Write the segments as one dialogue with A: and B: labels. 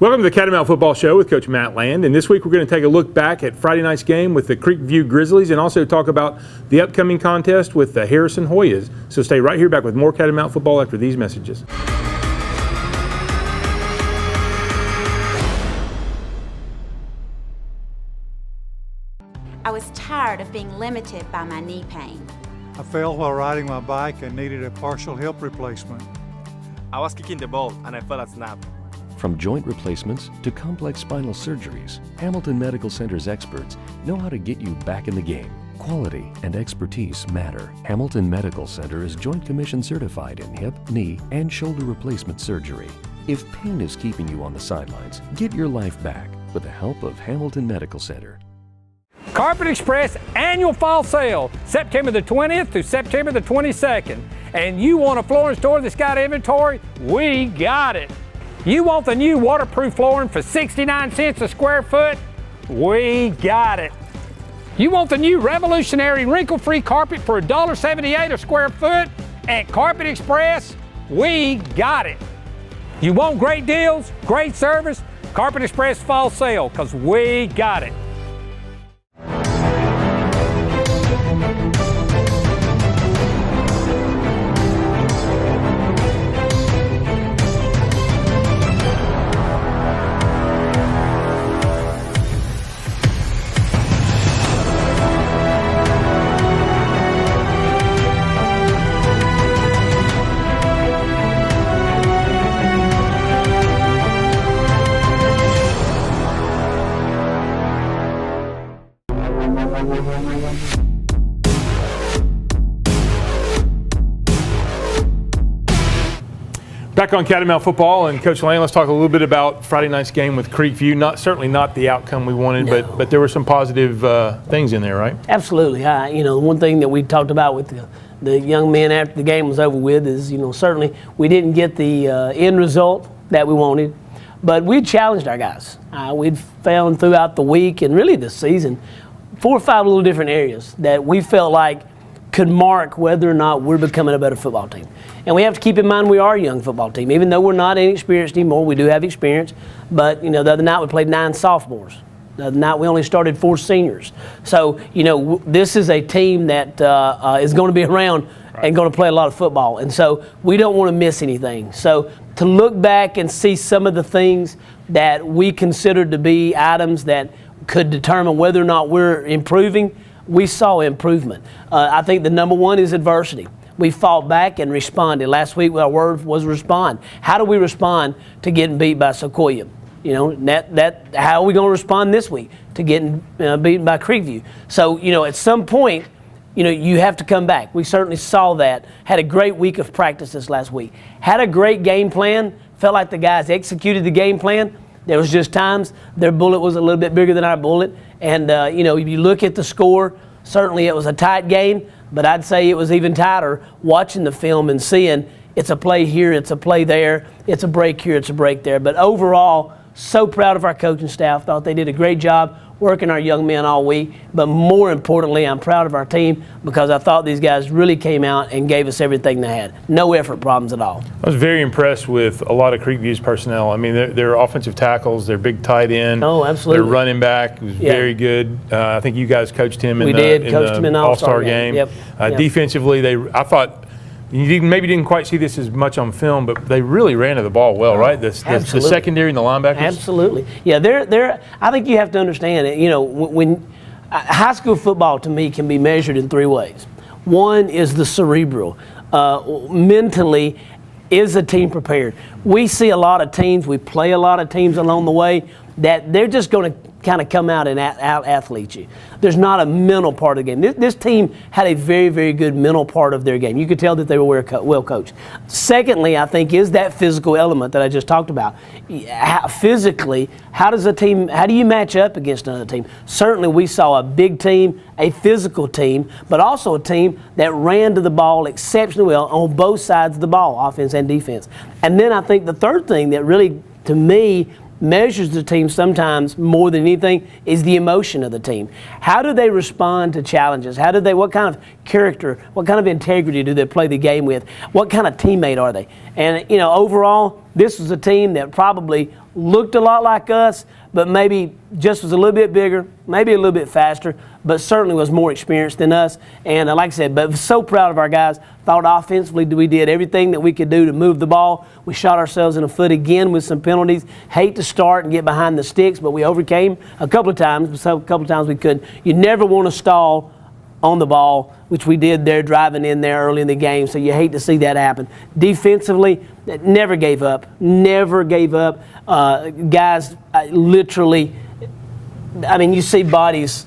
A: Welcome to the Catamount Football Show with Coach Matt Land, and this week we're going to take a look back at Friday night's game with the Creekview Grizzlies and also talk about the upcoming contest with the Harrison Hoyas. So stay right here, back with more Catamount Football after these messages.
B: I was tired of being limited by my knee pain.
C: I fell while riding my bike and needed a partial hip replacement.
D: I was kicking the ball and I felt a snap.
E: From joint replacements to complex spinal surgeries, Hamilton Medical Center's experts know how to get you back in the game. Quality and expertise matter. Hamilton Medical Center is Joint Commission certified in hip, knee, and shoulder replacement surgery. If pain is keeping you on the sidelines, get your life back with the help of Hamilton Medical Center.
F: Carpet Express annual fall sale, September the 20th through September the 22nd. And you want a flooring store that's got inventory? We got it. You want the new waterproof flooring for 69 cents a square foot? We got it. You want the new revolutionary wrinkle-free carpet for $1.78 a square foot at Carpet Express? We got it. You want great deals, great service? Carpet Express fall sale, because we got it.
A: Back on Catamount Football, and Coach Lane, let's talk a little bit about Friday night's game with Creekview. Certainly not the outcome we wanted,
G: No.
A: but there were some positive things in there, right?
G: Absolutely. One thing that we talked about with the young men after the game was over with is, certainly we didn't get the end result that we wanted, but we challenged our guys. We'd found throughout the week and really this season 4 or 5 little different areas that we felt like could mark whether or not we're becoming a better football team. And we have to keep in mind we are a young football team. Even though we're not inexperienced anymore, we do have experience. But, the other night we played 9 sophomores. The other night we only started 4 seniors. So, this is a team that is going to be around and going to play a lot of football. And so we don't want to miss anything. So to look back and see some of the things that we considered to be items that could determine whether or not we're improving, we saw improvement. I think the number one is adversity. We fought back and responded. Last week our word was respond. How do we respond to getting beat by Sequoia? How are we going to respond this week to getting beaten by Creekview? So, at some point, you have to come back. We certainly saw that. Had a great week of practice this last week. Had a great game plan. Felt like the guys executed the game plan. There was just times their bullet was a little bit bigger than our bullet. And, if you look at the score, certainly it was a tight game, but I'd say it was even tighter watching the film and seeing it's a play here, it's a play there, it's a break here, it's a break there. But overall, so proud of our coaching staff. Thought they did a great job working our young men all week. But more importantly, I'm proud of our team because I thought these guys really came out and gave us everything they had. No effort problems at all.
A: I was very impressed with a lot of Creekview's personnel. I mean, their offensive tackles, their big tight end.
G: Oh, absolutely.
A: Their running back was very good. I think you guys coached him in
G: the
A: All-Star game.
G: Yep.
A: Defensively, I thought maybe didn't quite see this as much on film, but they really ran to the ball well, right? The secondary and the linebackers.
G: Absolutely. Yeah, I think you have to understand it. When high school football to me can be measured in 3 ways. One is the cerebral. Mentally, is a team prepared? We see a lot of teams, we play a lot of teams along the way that they're just going to kind of come out and out-athlete you. There's not a mental part of the game. This team had a very, very good mental part of their game. You could tell that they were well coached. Secondly, I think, is that physical element that I just talked about. Physically, how do you match up against another team? Certainly, we saw a big team, a physical team, but also a team that ran to the ball exceptionally well on both sides of the ball, offense and defense. And then I think the third thing that really, to me, measures the team sometimes more than anything is the emotion of the team. How do they respond to challenges? What kind of character, what kind of integrity do they play the game with? What kind of teammate are they? And, overall, this was a team that probably looked a lot like us, but maybe just was a little bit bigger, maybe a little bit faster, but certainly was more experienced than us. And like I said, but so proud of our guys. Thought offensively we did everything that we could do to move the ball. We shot ourselves in the foot again with some penalties. Hate to start and get behind the sticks, but we overcame a couple of times. So a couple of times we couldn't. You never want to stall on the ball, which we did there, driving in there early in the game, so you hate to see that happen. Defensively, never gave up, never gave up. Guys, literally, I mean, you see bodies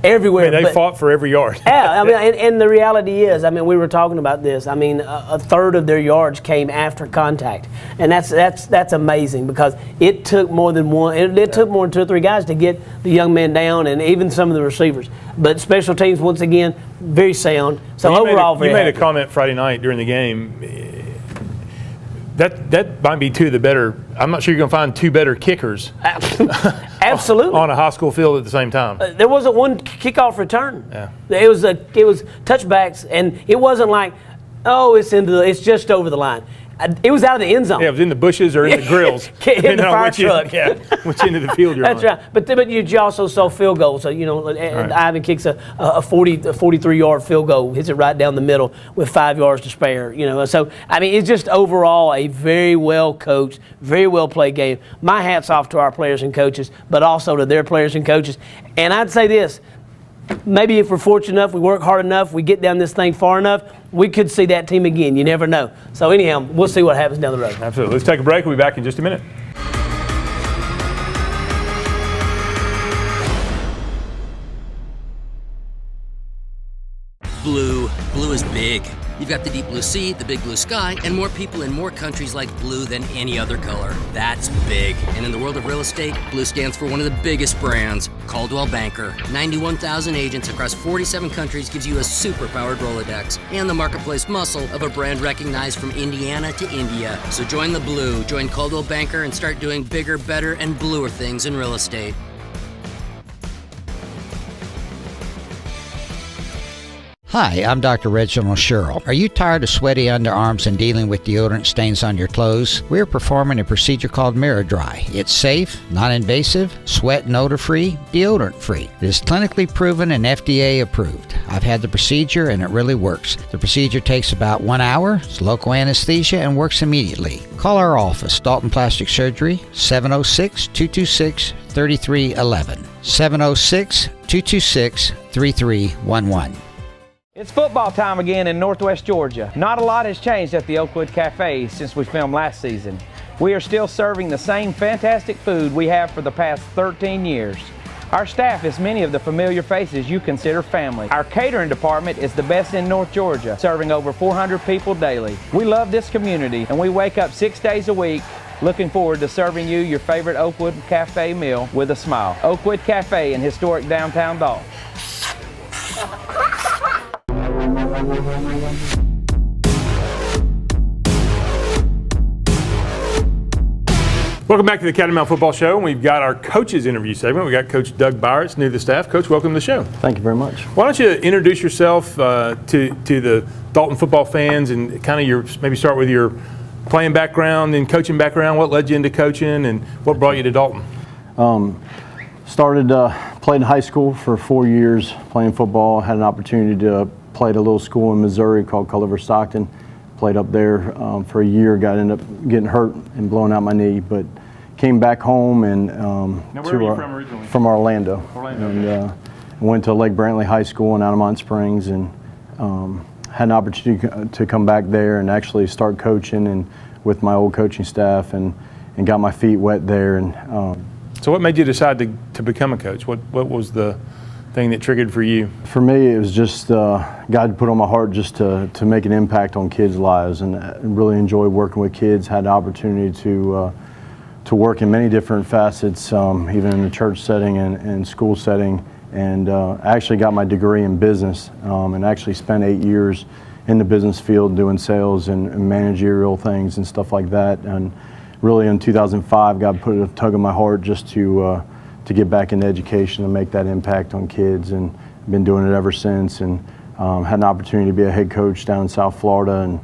G: everywhere.
A: I mean, they fought for every yard.
G: Yeah, I mean, and the reality is, I mean, we were talking about this. I mean, a third of their yards came after contact, and that's amazing because it took more than one. It took more than 2 or 3 guys to get the young man down, and even some of the receivers. But special teams, once again, very sound. So overall, very happy.
A: You made a comment Friday night during the game. That might be 2 of the better. I'm not sure you're going to find 2 better kickers.
G: Absolutely.
A: On a high school field at the same time.
G: There wasn't one kickoff return.
A: Yeah.
G: It was touchbacks, and it wasn't like, oh, it's just over the line. It was out of the end zone.
A: Yeah, it was in the bushes or in the grills.
G: In the fire truck.
A: Which end of the field you're
G: That's
A: on.
G: right. But you also saw field goals. So, you know,
A: Right.
G: Ivan kicks a 43-yard field goal, hits it right down the middle with 5 yards to spare. You know, so I mean, it's just overall a very well coached, very well played game. My hat's off to our players and coaches, but also to their players and coaches. And I'd say this. Maybe if we're fortunate enough, we work hard enough, we get down this thing far enough, we could see that team again. You never know. So anyhow, we'll see what happens down the road.
A: Absolutely. Let's take a break. We'll be back in just a minute.
H: Blue. Blue is big. You've got the deep blue sea, the big blue sky, and more people in more countries like blue than any other color. That's big. And in the world of real estate, blue stands for one of the biggest brands, Coldwell Banker. 91,000 agents across 47 countries gives you a super-powered Rolodex and the marketplace muscle of a brand recognized from Indiana to India. So join the blue, join Coldwell Banker, and start doing bigger, better, and bluer things in real estate.
I: Hi, I'm Dr. Reginald Sherrill. Are you tired of sweaty underarms and dealing with deodorant stains on your clothes? We're performing a procedure called Mirror Dry. It's safe, non-invasive, sweat and odor-free, deodorant-free. It is clinically proven and FDA approved. I've had the procedure and it really works. The procedure takes about 1 hour, it's local anesthesia, and works immediately. Call our office, Dalton Plastic Surgery, 706-226-3311. 706-226-3311.
J: It's football time again in Northwest Georgia. Not a lot has changed at the Oakwood Cafe since we filmed last season. We are still serving the same fantastic food we have for the past 13 years. Our staff is many of the familiar faces you consider family. Our catering department is the best in North Georgia, serving over 400 people daily. We love this community and we wake up 6 days a week looking forward to serving you your favorite Oakwood Cafe meal with a smile. Oakwood Cafe in historic downtown Dalton.
A: Welcome back to the Catamount Football Show. We've got our coaches interview segment. We've got Coach Doug Byerts, new to the staff. Coach, welcome to the show.
K: Thank you very much.
A: Why don't you introduce yourself to the Dalton football fans and kind of maybe start with your playing background and coaching background. What led you into coaching and what brought you to Dalton?
K: Played in high school for 4 years playing football. Had an opportunity to play at a little school in Missouri called Culver Stockton. Played up there for a year. Ended up getting hurt and blowing out my knee, but came back home and
A: now where are you from originally?
K: From Orlando.
A: And
K: went to Lake Brantley High School in Altamont Springs and had an opportunity to come back there and actually start coaching and with my old coaching staff and got my feet wet there. And
A: so what made you decide to become a coach? What was the thing that triggered for you?
K: For me, it was just God put on my heart just to make an impact on kids' lives, and really enjoyed working with kids. Had the opportunity to work in many different facets, even in the church setting and school setting. And I actually got my degree in business and actually spent 8 years in the business field doing sales and managerial things and stuff like that. And really in 2005, God put a tug in my heart just to get back into education and make that impact on kids, and been doing it ever since. And had an opportunity to be a head coach down in South Florida, and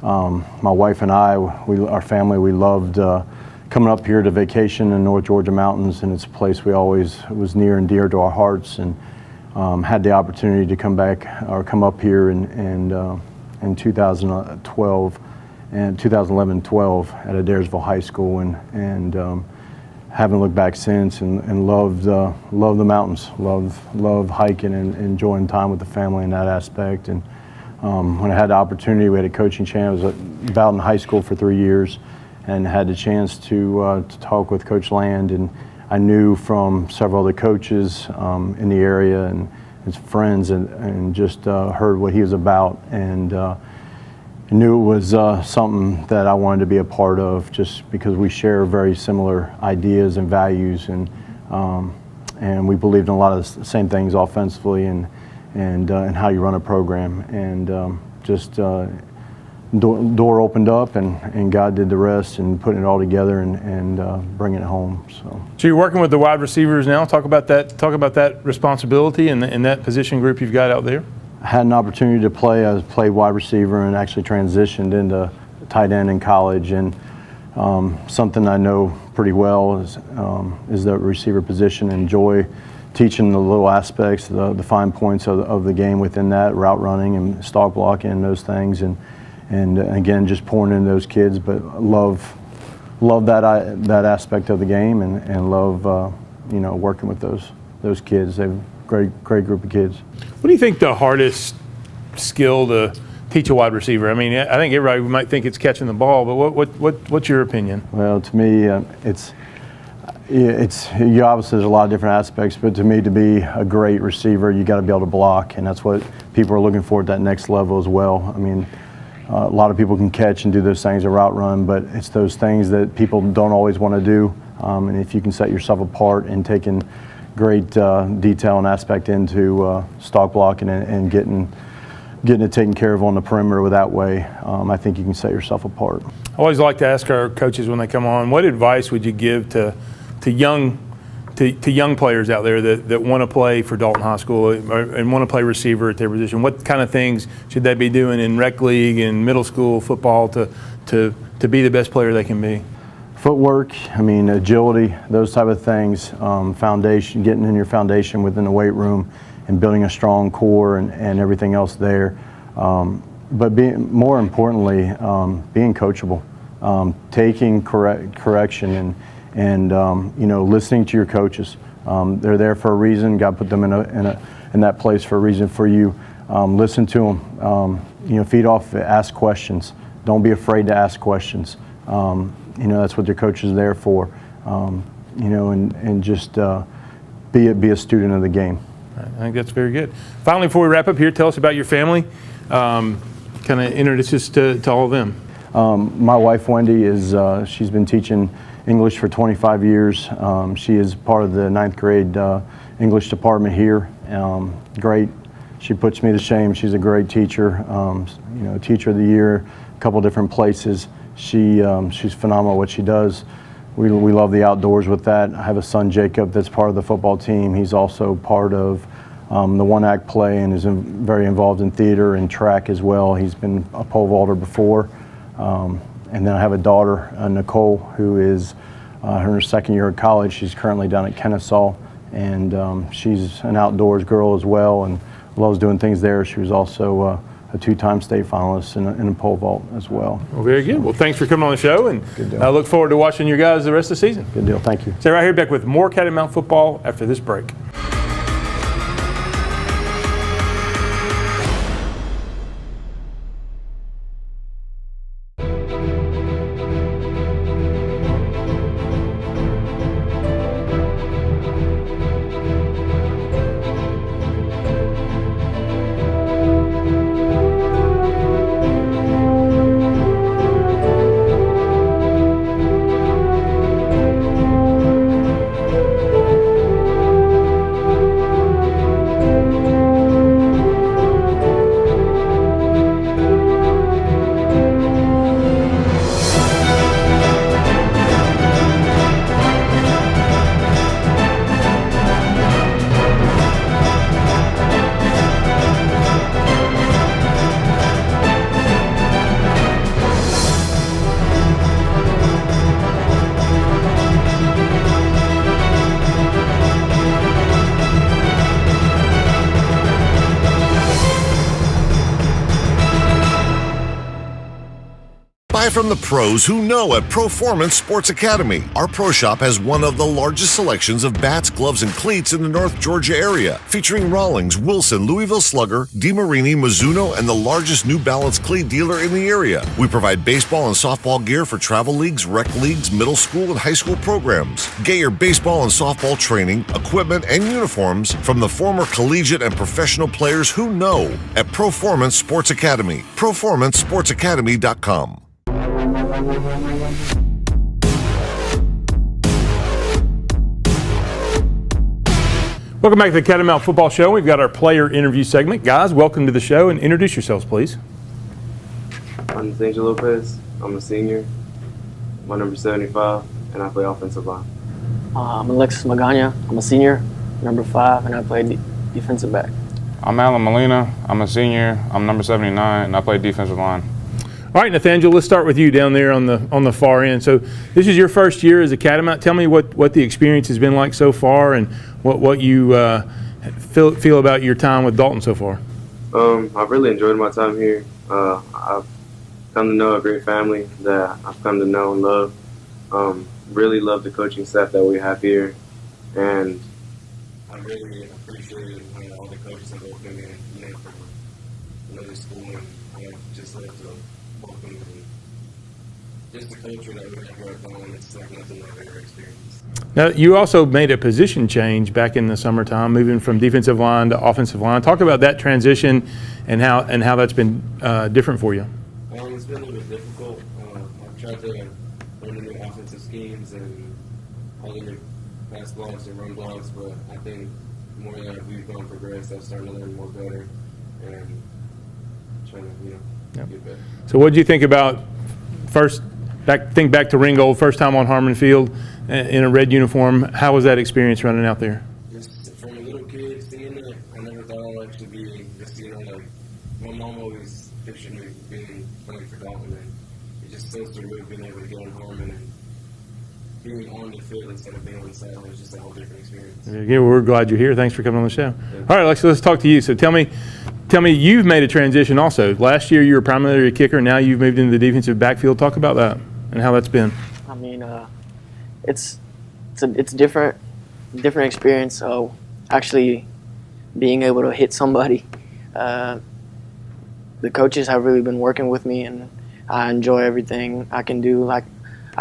K: My wife and I, our family, we loved coming up here to vacation in North Georgia mountains, and it's a place we always was near and dear to our hearts, and had the opportunity to come up here in 2012 and 2011-12 at Adairsville High School, and haven't looked back since, and loved the mountains, love hiking and enjoying time with the family in that aspect. And when I had the opportunity, we had a coaching chance. I was at Bowden High School for 3 years, and had the chance to talk with Coach Land, and I knew from several other coaches in the area and his friends, and just heard what he was about, and knew it was something that I wanted to be a part of, just because we share very similar ideas and values, and we believed in a lot of the same things offensively and how you run a program, and door opened up, and God did the rest, and putting it all together and bringing it home. So
A: you're working with the wide receivers now. Talk about that responsibility and that position group you've got out there.
K: I had an opportunity to play. I played wide receiver and actually transitioned into tight end in college, and something I know pretty well is the receiver position. Enjoy teaching the little aspects, the fine points of the game within that, route running and stalk blocking and those things, and again, just pouring into those kids, but love that aspect of the game, and love working with those kids. They're a great group of kids.
A: What do you think the hardest skill to teach a wide receiver? I mean, I think everybody might think it's catching the ball, but what's your opinion?
K: Well, to me, it's obviously there's a lot of different aspects, but to me, to be a great receiver, you got to be able to block, and that's what people are looking for at that next level as well. I mean, a lot of people can catch and do those things, a route run, but it's those things that people don't always want to do. And if you can set yourself apart and taking great detail and aspect into stalk blocking and getting it taken care of on the perimeter with that way, I think you can set yourself apart.
A: I always like to ask our coaches when they come on, what advice would you give to young players out there that want to play for Dalton High School and want to play receiver at their position? What kind of things should they be doing in rec league and middle school football to be the best player they can be?
K: Footwork, agility, those type of things, foundation, getting in your foundation within the weight room and building a strong core and everything else there. But more importantly, being coachable, taking correction and listening to your coaches. They're there for a reason. God put them in that place for a reason for you. Listen to them. Feed off, ask questions. Don't be afraid to ask questions. That's what your coach is there for. And just be a student of the game.
A: I think that's very good. Finally, before we wrap up here, tell us about your family. Kind of introduce us to all of them.
K: My wife, Wendy, she's been teaching English for 25 years. She is part of the 9th grade English department here. Great. She puts me to shame. She's a great teacher. Teacher of the year, a couple different places. She's phenomenal at what she does. We love the outdoors with that. I have a son, Jacob, that's part of the football team. He's also part of the one-act play and is very involved in theater and track as well. He's been a pole vaulter before. And then I have a daughter, Nicole, who is in her second year of college. She's currently down at Kennesaw, and she's an outdoors girl as well and loves doing things there. She was also a 2-time state finalist in a pole vault as well.
A: Well, very good. Well, thanks for coming on the show, and I look forward to watching you guys the rest of the season.
K: Good deal. Thank you.
A: Stay right here, back with more Catamount football after this break.
L: Buy from the pros who know at Proformance Sports Academy. Our pro shop has one of the largest selections of bats, gloves, and cleats in the North Georgia area, featuring Rawlings, Wilson, Louisville Slugger, DeMarini, Mizuno, and the largest New Balance cleat dealer in the area. We provide baseball and softball gear for travel leagues, rec leagues, middle school, and high school programs. Get your baseball and softball training, equipment, and uniforms from the former collegiate and professional players who know at Proformance Sports Academy. ProformanceSportsAcademy.com.
A: Welcome back to the Catamount Football Show. We've got our player interview segment. Guys, welcome to the show and introduce yourselves, please.
M: I'm Nathangel Lopez. I'm a senior. My number 75, and I play offensive line.
N: I'm Alexis Magana. I'm a senior, number 5, and I play defensive back.
O: I'm Allen Molina. I'm a senior. I'm number 79, and I play defensive line.
A: All right, Nathangel, let's start with you down there on the far end. So this is your first year as a Catamount. Tell me what the experience has been like so far and what you feel about your time with Dalton so far.
M: I've really enjoyed my time here. I've come to know a great family that I've come to know and love. Really love the coaching staff that we have here, and I really appreciate all the coaches that have been here, from another school, and I just love to welcome them. Just the culture that we have here at Dalton, it's like nothing I've ever experienced.
A: Now, you also made a position change back in the summertime, moving from defensive line to offensive line. Talk about that transition and how that's been different for you.
M: It's been a little bit difficult. I've tried to learn the new offensive schemes and all the new pass blocks and run blocks, but I think more that we've gone progressed, I've started to learn more better and trying to, get better.
A: So what did you think about think back to Ringgold, first time on Harmon Field in a red uniform. How was that experience running out there?
M: Just from a little kid seeing it, I never thought I'd actually be just, my mom always pictured me playing for Dalton, and it just so surreal being able to go in Harmon and being on the field instead of being on the sideline. It's just a whole different experience.
A: Yeah, we're glad you're here. Thanks for coming on the show. Yeah. All right, Alexis, let's talk to you. So tell me, you've made a transition also. Last year you were primarily a kicker. Now you've moved into the defensive backfield. Talk about that and how that's been.
N: I mean, it's different experience. So actually being able to hit somebody, the coaches have really been working with me, and I enjoy everything I can do. I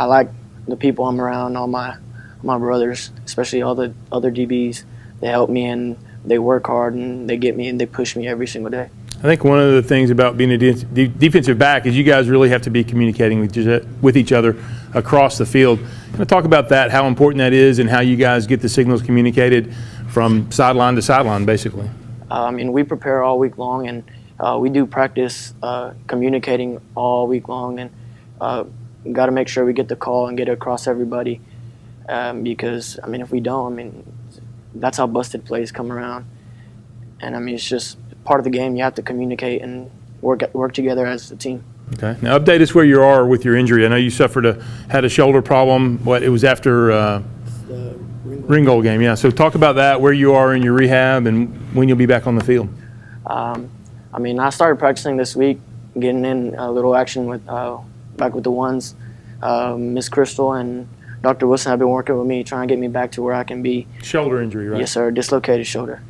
N: like the people I'm around, all my brothers, especially all the other DBs. They help me and they work hard and they get me and they push me every single day.
A: I think one of the things about being a defensive back is you guys really have to be communicating with each other across the field. Can I talk about that, how important that is, and how you guys get the signals communicated from sideline to sideline, basically?
N: I mean, we prepare all week long, and we do practice communicating all week long, and we got to make sure we get the call and get it across everybody, because, I mean, if we don't, I mean, that's how busted plays come around. And, I mean, it's just part of the game. You have to communicate and work together as a team.
A: Okay. Now, update us where you are with your injury. I know you had a shoulder problem. It was after Ringgold game, yeah. So talk about that, where you are in your rehab, and when you'll be back on the field.
N: I mean, I started practicing this week, getting in a little action with back with the ones. Miss Crystal and Dr. Wilson have been working with me, trying to get me back to where I can be.
A: Shoulder injury, right?
N: Yes, sir. Dislocated shoulder.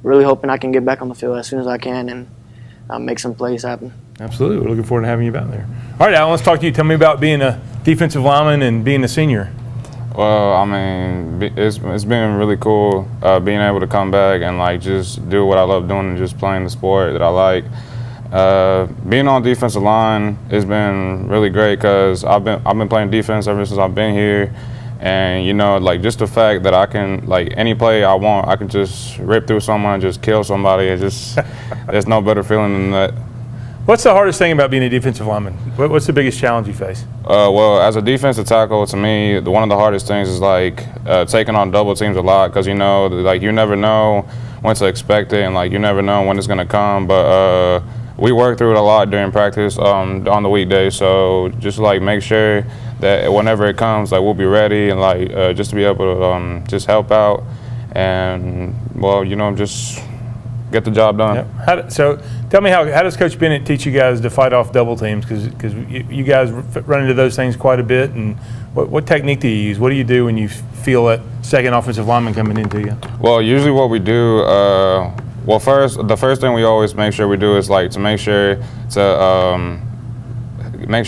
N: Really hoping I can get back on the field as soon as I can and make some plays happen.
A: Absolutely. We're looking forward to having you back there. All right, Alan, let's talk to you. Tell me about being a defensive lineman and being a senior.
O: Well, I mean, it's been really cool being able to come back and just do what I love doing and just playing the sport that I like. Being on defensive line has been really great because I've been playing defense ever since I've been here. And, just the fact that I can, any play I want, I can just rip through someone and just kill somebody. There's no better feeling than that.
A: What's the hardest thing about being a defensive lineman? What's the biggest challenge you face?
O: Well, as a defensive tackle, to me, one of the hardest things is taking on double teams a lot because, you never know when to expect it and, you never know when it's going to come. But we work through it a lot during practice on the weekdays. So just, make sure that whenever it comes, we'll be ready and, just to be able to just help out. And, well, just get the job done.
A: Yep. So tell me, how does Coach Bennett teach you guys to fight off double teams? Because you guys run into those things quite a bit. And what technique do you use? What do you do when you feel that second offensive lineman coming into you?
O: Well, usually what we do, the first thing we always make sure we do is like to make sure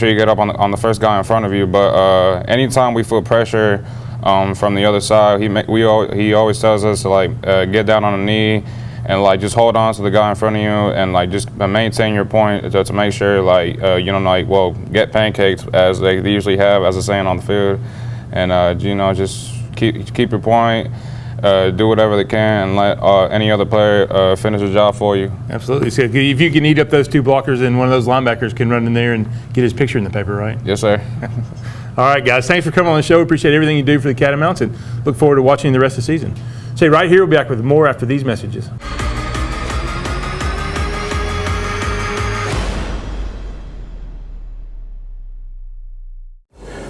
O: you get up on the first guy in front of you. But anytime we feel pressure from the other side, he always tells us to like get down on a knee and like just hold on to the guy in front of you and like just maintain your point to make sure like get pancakes as they usually have, as a saying on the field, and just keep your point. Do whatever they can and let any other player finish the job for you.
A: Absolutely. So if you can eat up those two blockers, then one of those linebackers can run in there and get his picture in the paper, right?
O: Yes, sir.
A: All right, guys. Thanks for coming on the show. Appreciate everything you do for the Catamounts and look forward to watching the rest of the season. Stay right here. We'll be back with more after these messages.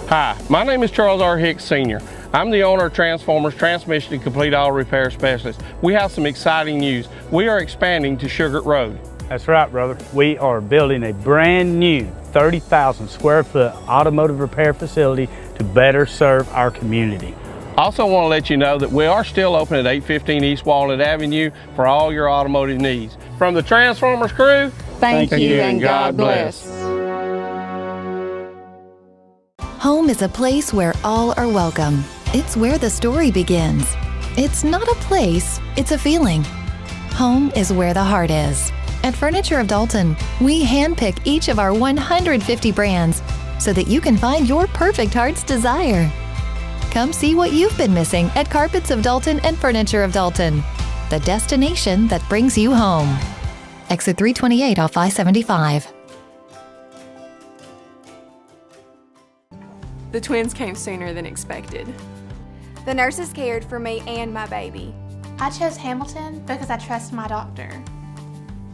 P: Hi, my name is Charles R. Hicks Sr. I'm the owner of Transformers Transmission and Complete Auto Repair Specialist. We have some exciting news. We are expanding to Sugar Road.
Q: That's right, brother. We are building a brand new 30,000 square foot automotive repair facility to better serve our community.
P: Also want to let you know that we are still open at 815 East Walnut Avenue for all your automotive needs. From the Transformers crew,
R: thank you and God bless.
S: Home is a place where all are welcome. It's where the story begins. It's not a place, it's a feeling. Home is where the heart is. At Furniture of Dalton, we handpick each of our 150 brands so that you can find your perfect heart's desire. Come see what you've been missing at Carpets of Dalton and Furniture of Dalton, the destination that brings you home. Exit 328 off I-75.
T: The twins came sooner than expected.
U: The nurses cared for me and my baby. I chose Hamilton because I trust my doctor.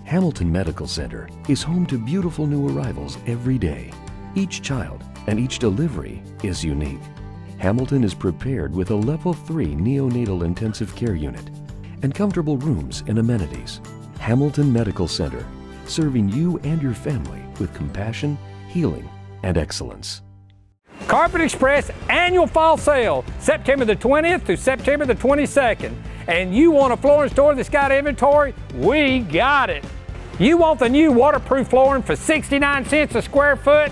E: Hamilton Medical Center is home to beautiful new arrivals every day. Each child and each delivery is unique. Hamilton is prepared with a Level 3 neonatal intensive care unit and comfortable rooms and amenities. Hamilton Medical Center, serving you and your family with compassion, healing, and excellence.
F: Carpet Express annual fall sale, September the 20th through September the 22nd. And you want a flooring store that's got inventory? We got it. You want the new waterproof flooring for 69 cents a square foot?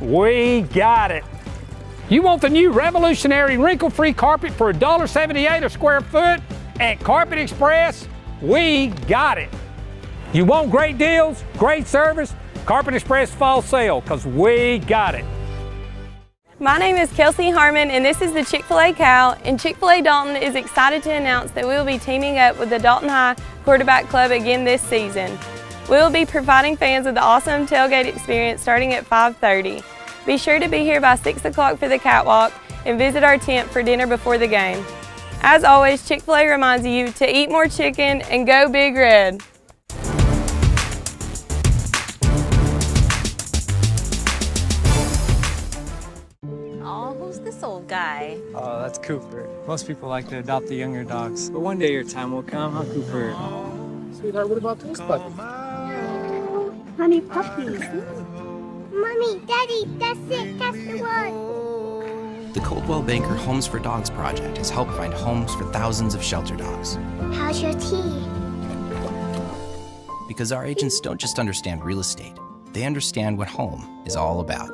F: We got it. You want the new revolutionary wrinkle-free carpet for $1.78 a square foot? At Carpet Express, we got it. You want great deals, great service? Carpet Express fall sale, because we got it.
T: My name is Kelsey Harmon, and this is the Chick-fil-A Cow, and Chick-fil-A Dalton is excited to announce that we will be teaming up with the Dalton High Quarterback Club again this season. We will be providing fans with the awesome tailgate experience starting at 5:30. Be sure to be here by 6 o'clock for the catwalk and visit our tent for dinner before the game. As always, Chick-fil-A reminds you to eat more chicken and go Big Red.
V: Who's this old guy?
W: Oh, that's Cooper. Most people like to adopt the younger dogs, but one day your time will come, huh, Cooper?
X: Sweetheart, what about this puppy?
Y: Honey puppies. Mommy, Daddy, that's it. That's the one.
Z: The Coldwell Banker Homes for Dogs project has helped find homes for thousands of shelter dogs.
Y: How's your tea?
Z: Because our agents don't just understand real estate, they understand what home is all about.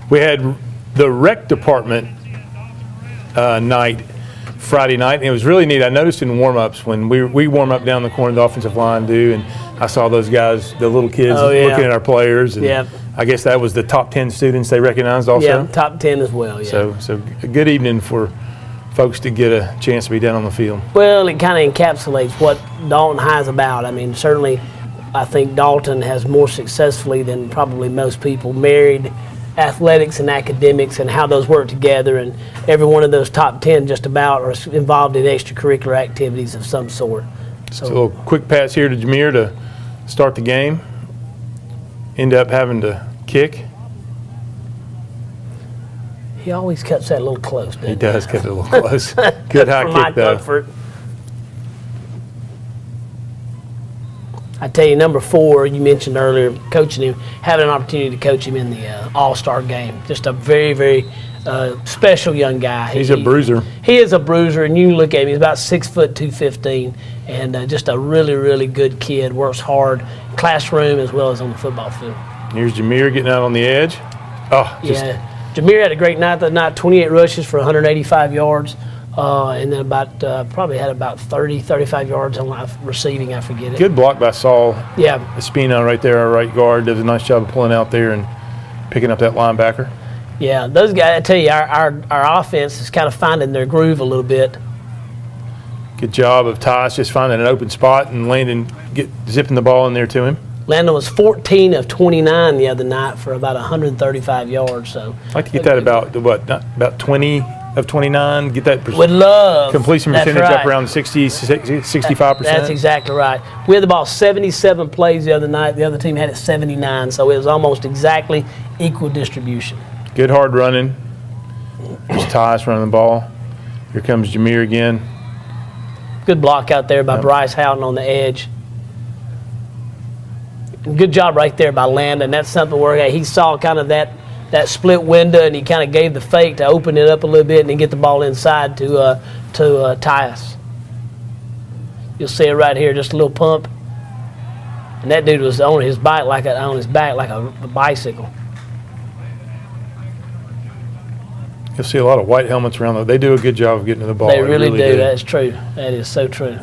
A: We had the rec department night Friday night, and it was really neat. I noticed in warm-ups when we warm up down the corner, the offensive line do, and I saw those guys, the little kids, looking at our players. And I guess that was the top 10 students they recognized also?
G: Yeah, top 10 as well, yeah.
A: So a good evening for folks to get a chance to be down on the field.
G: Well, it kind of encapsulates what Dalton High is about. I mean, certainly I think Dalton has more successfully than probably most people married athletics and academics and how those work together, and every one of those top 10 just about are involved in extracurricular activities of some sort.
A: So a little quick pass here to Jameer to start the game. End up having to kick.
G: He always cuts that a little close, doesn't he?
A: He does cut it a little close. Good high kick, though.
G: Comfort. I tell you, number 4, you mentioned earlier, coaching him, having an opportunity to coach him in the All-Star game. Just a very, very special young guy.
A: He's a bruiser.
G: He is a bruiser, and you look at him, he's about 6 foot 215, and just a really, really good kid, works hard, classroom as well as on the football field.
A: Here's Jameer getting out on the edge. Oh, just
G: Yeah, Jameer had a great night that night, 28 rushes for 185 yards, and then probably had about 30, 35 yards on receiving, I forget it.
A: good block by Saul.
G: Yeah.
A: Espino right there, our right guard, does a nice job of pulling out there and picking up that linebacker.
G: Yeah, those guys, I tell you, our offense is kind of finding their groove a little bit.
A: Good job of Tyus just finding an open spot and Landon zipping the ball in there to him.
G: Landon was 14 of 29 the other night for about 135 yards. So
A: I'd like to get that about 20 of 29, get that
G: would love
A: completion
G: that's
A: percentage
G: right.
A: up around 65%.
G: That's exactly right. We had the ball 77 plays the other night. The other team had it 79, so it was almost exactly equal distribution.
A: Good hard running. There's Tyus running the ball. Here comes Jameer again.
G: Good block out there by Bryce Houghton on the edge. Good job right there by Landon. That's something where he saw kind of that split window, and he kind of gave the fake to open it up a little bit and then get the ball inside to Tyus. You'll see it right here, just a little pump. And that dude was on his back like a bicycle.
A: You'll see a lot of white helmets around there. They do a good job of getting to the ball.
G: They really do. That's true. That is so true.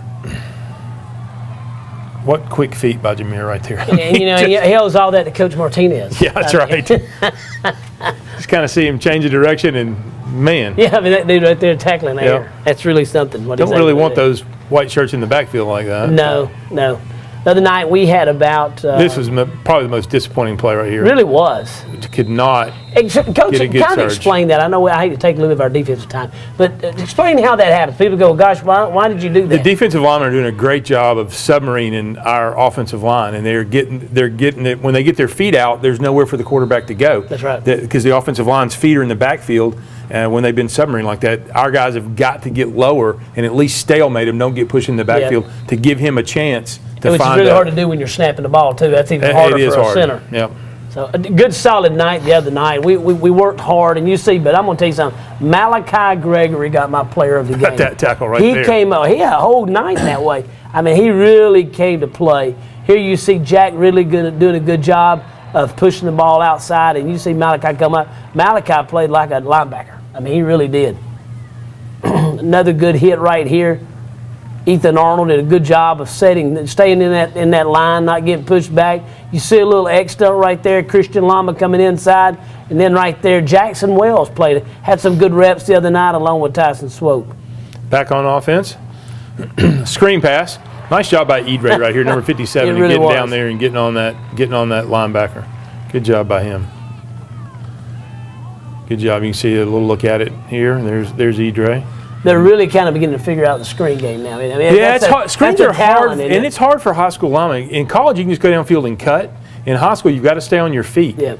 A: What quick feet by Jameer right there.
G: And, he owes all that to Coach Martinez.
A: Yeah, that's right. Just kind of see him change the direction, and man.
G: Yeah, I mean, that dude right there tackling there.
A: Yeah.
G: That's really something.
A: Don't really want those white shirts in the backfield like that.
G: No. The other night we had about...
A: this was probably the most disappointing play right here.
G: Really was.
A: Could not
G: Coach,
A: get a good
G: kind of
A: surge.
G: explain that. I know I hate to take a little bit of our defensive time, but explain how that happens. People go, gosh, why did you do that?
A: The defensive linemen are doing a great job of submarining our offensive line, and they're getting it. When they get their feet out, there's nowhere for the quarterback to go.
G: That's right.
A: Because the offensive line's feet are in the backfield, and when they've been submarine like that, our guys have got to get lower and at least stalemate him, don't get pushed in the backfield to give him a chance to
G: Which is really hard to do when you're snapping the ball, too. That's even harder for a center.
A: Yep.
G: So a good solid night the other night. We worked hard, and you see, but I'm going to tell you something. Malachi Gregory got my player of the game.
A: Got that tackle right there.
G: He came up. He had a whole night that way. I mean, he really came to play. Here you see Jack really doing a good job of pushing the ball outside, and you see Malachi come up. Malachi played like a linebacker. I mean, he really did. Another good hit right here. Ethan Arnold did a good job of staying in that line, not getting pushed back. You see a little X stuff right there, Christian Lama coming inside, and then right there, Jackson Wells had some good reps the other night along with Tyson Swope.
A: Back on offense. Screen pass. Nice job by Edray right here, number 57,
G: It really
A: getting
G: was.
A: down there and getting on that linebacker. Good job by him. Good job. You can see a little look at it here. There's Edray.
G: They're really kind of beginning to figure out the screen game now. I mean,
A: Yeah, it's hard. Screens are hard,
G: and
A: and it's hard for high school linemen. In college, you can just go downfield and cut. In high school, you've got to stay on your feet.
G: Yeah,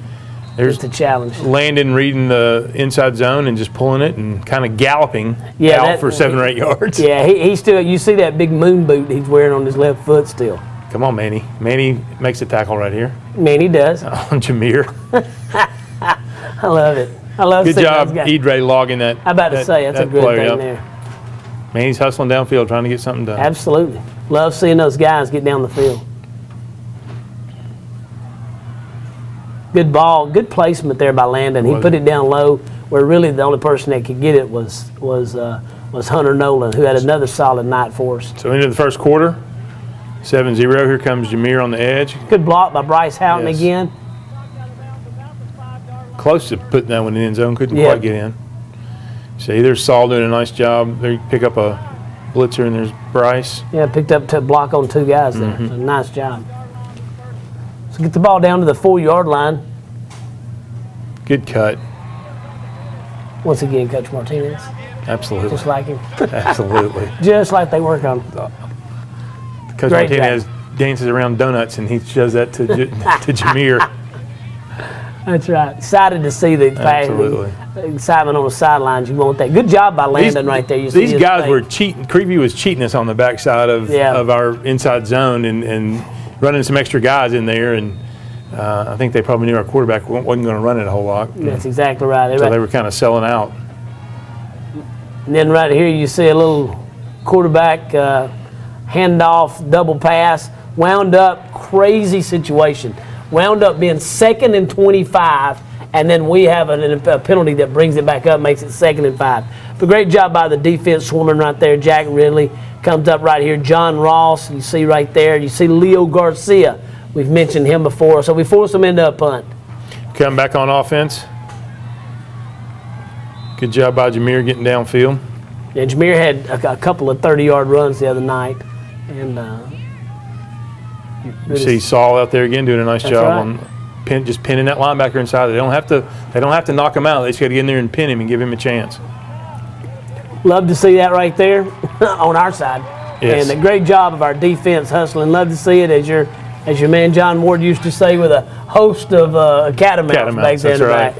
A: there's
G: the challenge.
A: Landon reading the inside zone and just pulling it and kind of galloping out for 7 or 8 yards.
G: Yeah, he's still. You see that big moon boot he's wearing on his left foot still.
A: Come on, Manny. Manny makes a tackle right here.
G: Manny does.
A: On Jameer.
G: I love it. I love
A: Good
G: seeing
A: job,
G: those guys.
A: Edray logging that.
G: I'm about to say that's a good
A: player,
G: thing there.
A: Manny's hustling downfield trying to get something done.
G: Absolutely. Love seeing those guys get down the field. Good ball, good placement there by Landon. He put it down low where really the only person that could get it was Hunter Nolan, who had another solid night for us.
A: So into the first quarter, 7-0. Here comes Jameer on the edge.
G: Good block by Bryce Houghton again.
A: Close to putting that one in the end zone, couldn't quite get in. See, there's Saul doing a nice job. They pick up a blitzer, and there's Bryce.
G: Yeah, picked up to block on 2 guys there. So nice job. So get the ball down to the 4-yard line.
A: Good cut.
G: Once again, Coach Martinez.
A: Absolutely.
G: Just like him.
A: Absolutely.
G: Just like they work on.
A: Coach Martinez dances around donuts, and he shows that to Jameer.
G: That's right. Excited to see the
A: Absolutely.
G: excitement on the sidelines. You want that. Good job by Landon right there. You see
A: These
G: his
A: guys
G: face.
A: were cheating. Creekview was cheating us on the backside of our inside zone and running some extra guys in there. And I think they probably knew our quarterback wasn't going to run it a whole lot.
G: That's exactly right.
A: So they were kind of selling out.
G: And then right here you see a little quarterback handoff, double pass, wound up crazy situation. Wound up being 2nd and 25, and then we have a penalty that brings it back up, makes it 2nd and 5. But great job by the defense swarming right there. Jack Ridley comes up right here. John Ross, you see right there. You see Leo Garcia. We've mentioned him before, so we force him into a punt.
A: Come back on offense. Good job by Jameer getting downfield.
G: Yeah, Jameer had a couple of 30-yard runs the other night, and
A: you see Saul out there again doing a nice job on just pinning that linebacker inside. They don't have to knock him out. They just got to get in there and pin him and give him a chance.
G: Love to see that right there on our side.
A: Yes.
G: And a great job of our defense hustling. Love to see it, as your man John Ward used to say, with a host of catamounts back there in the back.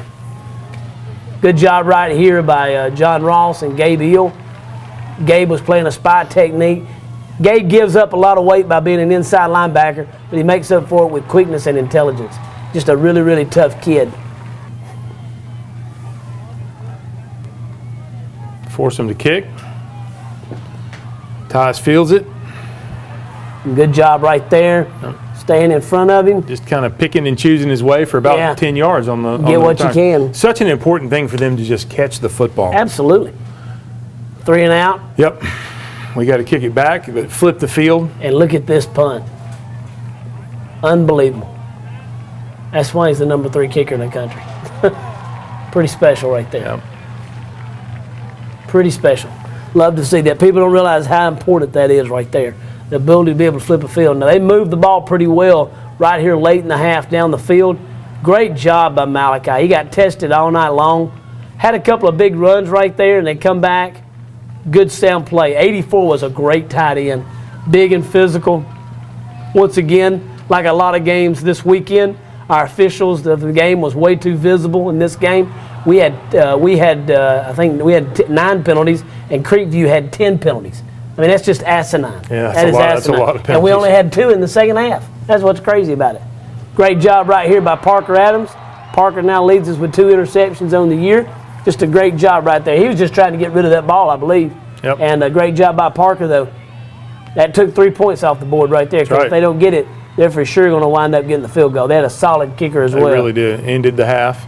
G: Good job right here by John Ross and Gabe Eel. Gabe was playing a spy technique. Gabe gives up a lot of weight by being an inside linebacker, but he makes up for it with quickness and intelligence. Just a really, really tough kid.
A: Force him to kick. Tyus fields it.
G: Good job right there. Staying in front of him.
A: Just kind of picking and choosing his way for about 10 yards on the
G: Get what you can.
A: Such an important thing for them to just catch the football.
G: Absolutely. 3 and out.
A: Yep. We got to kick it back, but flip the field.
G: And look at this punt. Unbelievable. That's why he's the number 3 kicker in the country. Pretty special right there.
A: Yep.
G: Pretty special. Love to see that. People don't realize how important that is right there. The ability to be able to flip a field. Now, they moved the ball pretty well right here late in the half down the field. Great job by Malachi. He got tested all night long. Had a couple of big runs right there, and they come back. Good sound play. 84 was a great tight end. Big and physical. Once again, like a lot of games this weekend, our officials, the game was way too visible in this game. We had I think we had 9 penalties, and Creekview had 10 penalties. I mean, that's just asinine.
A: Yeah,
G: that is asinine.
A: That's a lot of penalties.
G: And we only had 2 in the second half. That's what's crazy about it. Great job right here by Parker Adams. Parker now leads us with 2 interceptions on the year. Just a great job right there. He was just trying to get rid of that ball, I believe.
A: Yep.
G: And a great job by Parker, though. That took 3 points off the board right there. Because if they don't get it, they're for sure going to wind up getting the field goal. They had a solid kicker as well.
A: They really did. Ended the half.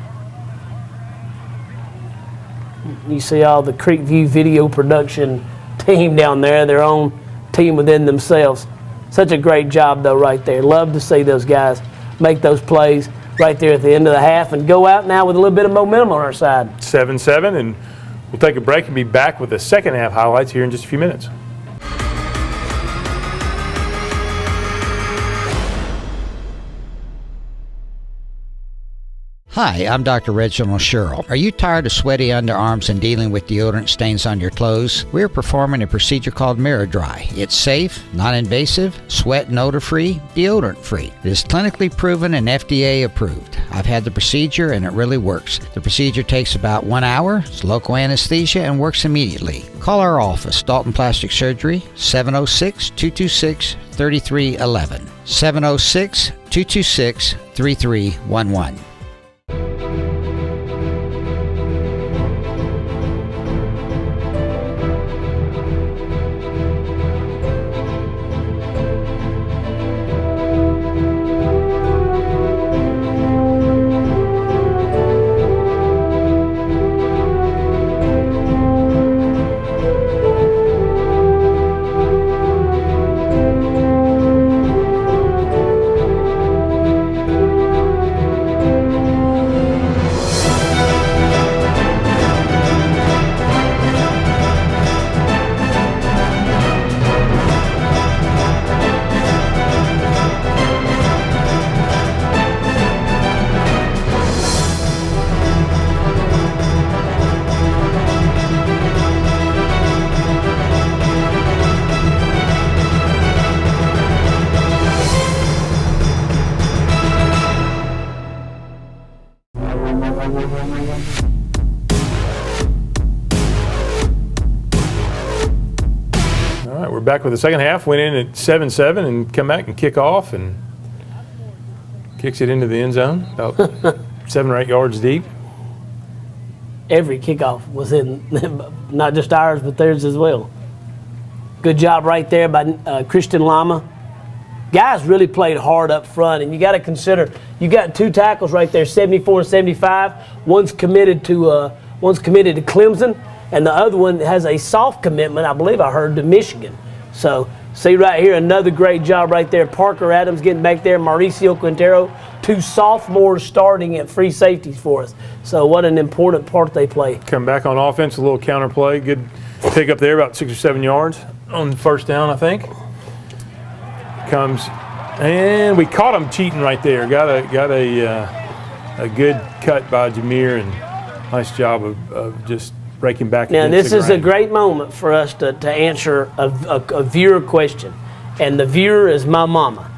G: You see all the Creekview video production team down there, their own team within themselves. Such a great job, though, right there. Love to see those guys make those plays right there at the end of the half and go out now with a little bit of momentum on our side.
A: 7-7, and we'll take a break and be back with the second half highlights here in just a few minutes.
B: Hi, I'm Dr. Reginald Sherrill. Are you tired of sweaty underarms and dealing with deodorant stains on your clothes? We're performing a procedure called Mirror Dry. It's safe, non-invasive, sweat and odor-free, deodorant-free. It is clinically proven and FDA approved. I've had the procedure and it really works. The procedure takes about 1 hour, it's local anesthesia, and works immediately. Call our office, Dalton Plastic Surgery, 706-226-3311. 706-226-3311.
A: we're back with the second half. Went in at 7-7 and come back and kick off and kicks it into the end zone about 7 or 8 yards deep.
G: Every kickoff was in, not just ours, but theirs as well. Good job right there by Christian Lama. Guys really played hard up front, and you got to consider you got 2 tackles right there, 74 and 75. One's committed to Clemson, and the other one has a soft commitment, I believe I heard, to Michigan. So see right here, another great job right there. Parker Adams getting back there, Mauricio Quintero, 2 sophomores starting at free safeties for us. So what an important part they play.
A: Come back on offense, a little counter play. Good pick up there, about 6 or 7 yards on first down, I think. Comes, and we caught him cheating right there. Got a good cut by Jameer, and nice job of just breaking back.
G: Now this is a great moment for us to answer a viewer question, and the viewer is my mama.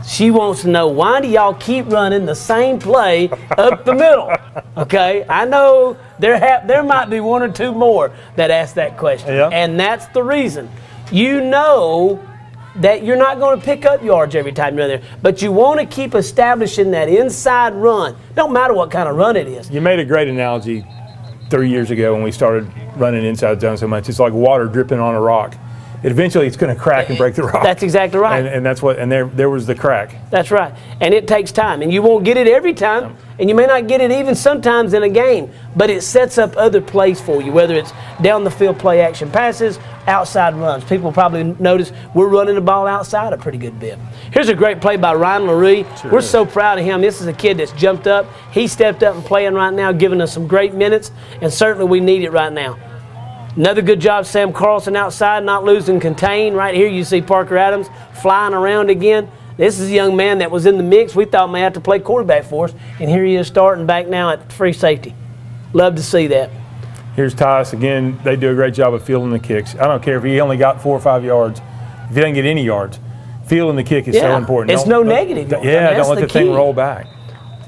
G: She wants to know, why do y'all keep running the same play up the middle? Okay, I know there might be 1 or 2 more that ask that question, and that's the reason. You know that you're not going to pick up yards every time you're there, but you want to keep establishing that inside run. Don't matter what kind of run it is.
A: You made a great analogy 3 years ago when we started running inside zone so much. It's like water dripping on a rock. Eventually it's going to crack and break the rock.
G: That's exactly right.
A: And that's what. And there was the crack.
G: That's right. And it takes time, and you won't get it every time, and you may not get it even sometimes in a game. But it sets up other plays for you, whether it's down the field play action passes, outside runs. People probably notice we're running the ball outside a pretty good bit. Here's a great play by Ryan Larue. We're so proud of him. This is a kid that's jumped up. He stepped up and playing right now, giving us some great minutes, and certainly we need it right now. Another good job, Sam Carlson outside, not losing contain. Right here you see Parker Adams flying around again. This is a young man that was in the mix. We thought may have to play quarterback for us, and here he is starting back now at free safety. Love to see that.
A: Here's Tyus again. They do a great job of fielding the kicks. I don't care if he only got 4 or 5 yards. If he doesn't get any yards, fielding the kick is so important.
G: It's no negative.
A: Yeah, don't let the thing roll back.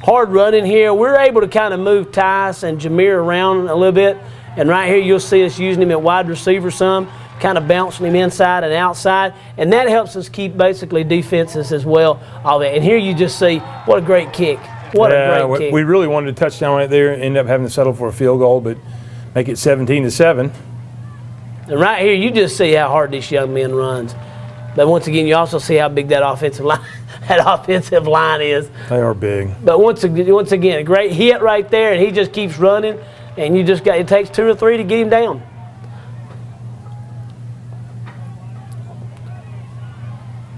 G: Hard running here. We're able to kind of move Tyus and Jameer around a little bit. And right here you'll see us using him at wide receiver some, kind of bouncing him inside and outside. And that helps us keep basically defenses as well. All that. And here you just see what a great kick. What a great kick.
A: We really wanted a touchdown right there. Ended up having to settle for a field goal, but make it 17-7.
G: And right here you just see how hard this young man runs. But once again, you also see how big that offensive line is.
A: They are big.
G: But once again, a great hit right there, and he just keeps running. And it takes 2 or 3 to get him down.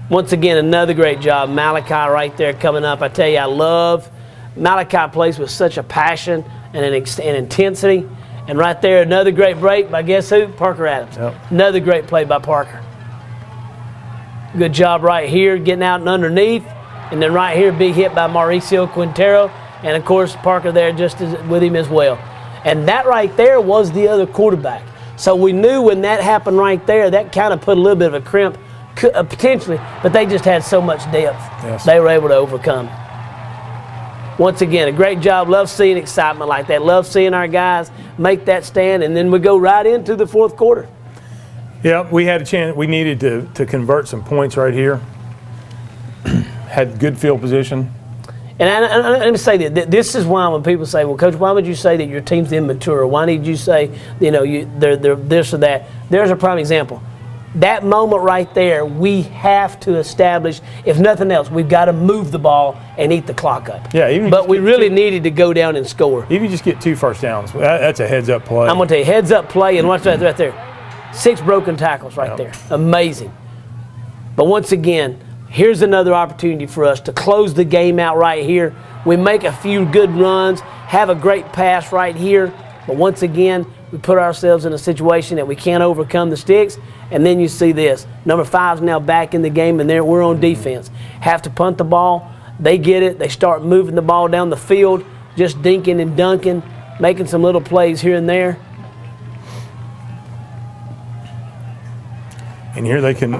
G: Once again, another great job. Malachi right there coming up. I tell you, I love Malachi plays with such a passion and an intensity. And right there, another great break by guess who? Parker Adams.
A: Yep.
G: Another great play by Parker. Good job right here, getting out and underneath. And then right here, big hit by Mauricio Quintero. And, of course, Parker there just with him as well. And that right there was the other quarterback. So we knew when that happened right there, that kind of put a little bit of a crimp, potentially, but they just had so much depth.
A: Yes.
G: They were able to overcome. Once again, a great job. Love seeing excitement like that. Love seeing our guys make that stand, and then we go right into the fourth quarter.
A: Yeah, we had a chance. We needed to convert some points right here. Had good field position.
G: And let me say that this is why when people say, well, Coach, why would you say that your team's immature? Why did you say, they're this or that? There's a prime example. That moment right there, we have to establish, if nothing else, we've got to move the ball and eat the clock up.
A: Yeah,
G: but we really needed to go down and score.
A: Even just get 2 first downs, that's a heads-up play.
G: I'm going to tell you, heads-up play, and watch that right there. 6 broken tackles right there. Amazing. But once again, here's another opportunity for us to close the game out right here. We make a few good runs, have a great pass right here, but once again, we put ourselves in a situation that we can't overcome the sticks, and then you see this. Number 5's now back in the game, and we're on defense. Have to punt the ball. They get it. They start moving the ball down the field, just dinking and dunking, making some little plays here and there.
A: And here they can...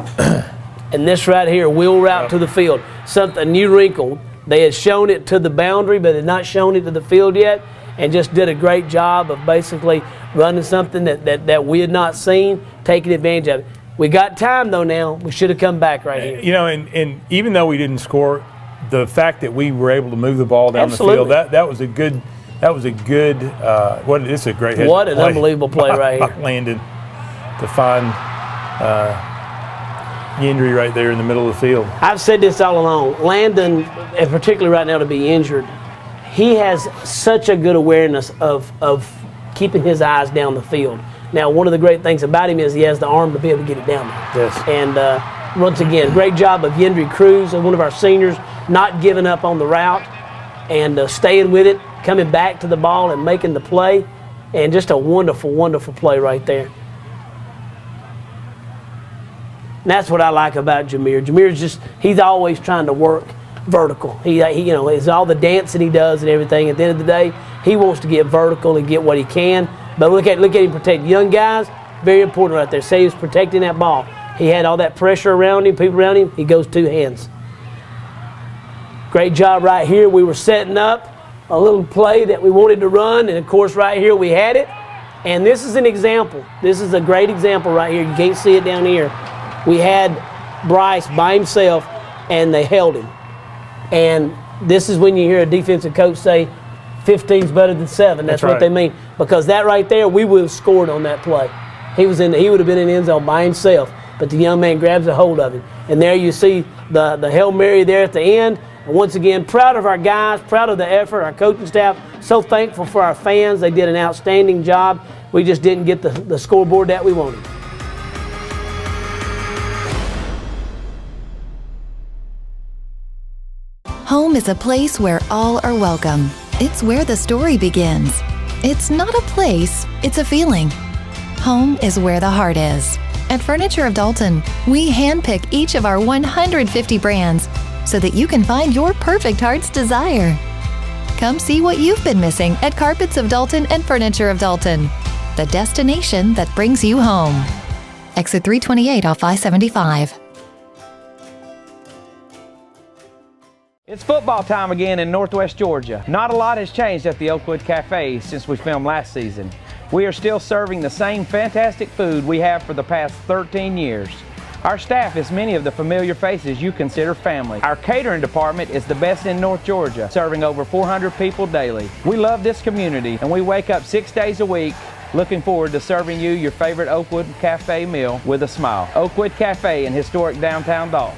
G: And this right here, wheel route to the field. A new wrinkle. They had shown it to the boundary, but had not shown it to the field yet, and just did a great job of basically running something that we had not seen, taking advantage of it. We got time though now. We should have come back right here.
A: You know, and even though we didn't score, the fact that we were able to move the ball down
G: Absolutely.
A: the field, that was a good. It's a great.
G: What an unbelievable play right here.
A: Landon to find Yendry right there in the middle of the field.
G: I've said this all along. Landon, and particularly right now to be injured, he has such a good awareness of keeping his eyes down the field. Now, one of the great things about him is he has the arm to be able to get it down there.
A: Yes.
G: And once again, great job of Yendry Cruz, one of our seniors, not giving up on the route and staying with it, coming back to the ball and making the play. And just a wonderful, wonderful play right there. And that's what I like about Jameer. Jameer's he's always trying to work vertical. He you know, it's all the dancing he does and everything. At the end of the day, he wants to get vertical and get what he can. But look at him protect young guys. Very important right there. Say he was protecting that ball. He had all that pressure around him, people around him. He goes two hands. Great job right here. We were setting up a little play that we wanted to run, and of course right here we had it. And this is an example. This is a great example right here. You can't see it down here. We had Bryce by himself, and they held him. And this is when you hear a defensive coach say, 15's better than 7. That's what
A: right.
G: they mean. Because that right there, we would have scored on that play. He would have been in the end zone by himself. But the young man grabs a hold of him. And there you see the Hail Mary there at the end. And once again, proud of our guys, proud of the effort, our coaching staff. So thankful for our fans. They did an outstanding job. We just didn't get the scoreboard that we wanted.
S: Home is a place where all are welcome. It's where the story begins. It's not a place, it's a feeling. Home is where the heart is. At Furniture of Dalton, we handpick each of our 150 brands so that you can find your perfect heart's desire. Come see what you've been missing at Carpets of Dalton and Furniture of Dalton, the destination that brings you home. Exit 328 off I-75.
C: It's football time again in Northwest Georgia. Not a lot has changed at the Oakwood Cafe since we filmed last season. We are still serving the same fantastic food we have for the past 13 years. Our staff is many of the familiar faces you consider family. Our catering department is the best in North Georgia, serving over 400 people daily. We love this community, and we wake up 6 days a week looking forward to serving you your favorite Oakwood Cafe meal with a smile. Oakwood Cafe in historic downtown Dalton.